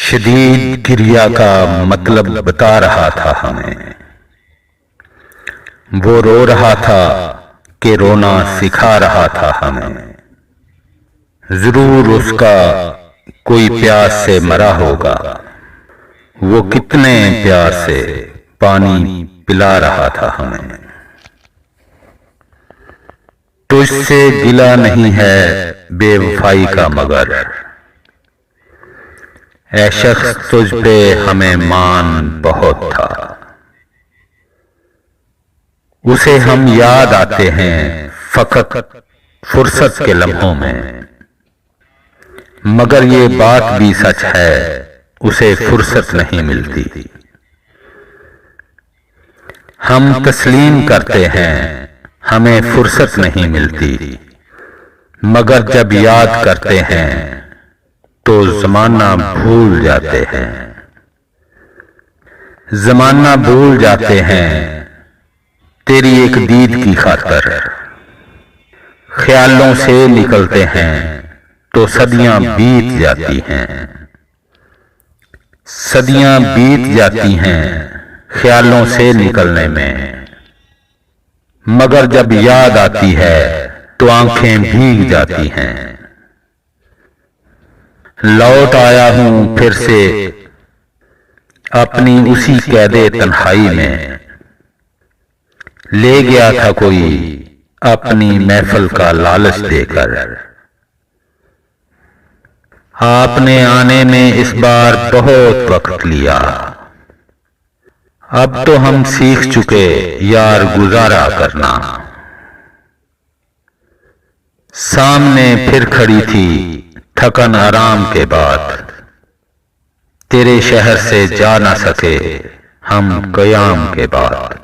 शदीद गिरिया का मतलब बता रहा था हमें। वो रो रहा था कि रोना सिखा रहा था हमें। जरूर उसका कोई प्यास से मरा होगा, वो कितने प्यार से पानी पिला रहा था हमें। तुझसे गिला नहीं है बेवफाई का, मगर ऐ शख्स तुझ पे हमें मान बहुत था। उसे हम याद आते हैं फकत फुर्सत के लम्हों में, मगर ये बात भी सच है उसे फुर्सत नहीं मिलती। हम तस्लीम करते हैं हमें फुर्सत नहीं मिलती, मगर जब याद करते हैं तो जमाना भूल जाते हैं। जमाना भूल जाते हैं तेरी एक दीद की खातर। ख्यालों से निकलते हैं तो सदियां बीत जाती हैं। सदियां बीत जाती हैं ख्यालों से निकलने में, मगर जब याद आती है तो आंखें भीग जाती हैं। लौट आया हूं फिर से अपनी उसी कैदे तन्हाई में। ले गया था कोई अपनी महफिल का लालच देकर। आपने आने में इस बार बहुत वक्त लिया, अब तो हम सीख चुके यार गुजारा करना। सामने फिर खड़ी थी थकन आराम के बाद, तेरे शहर से जा ना सके हम कयाम के बाद।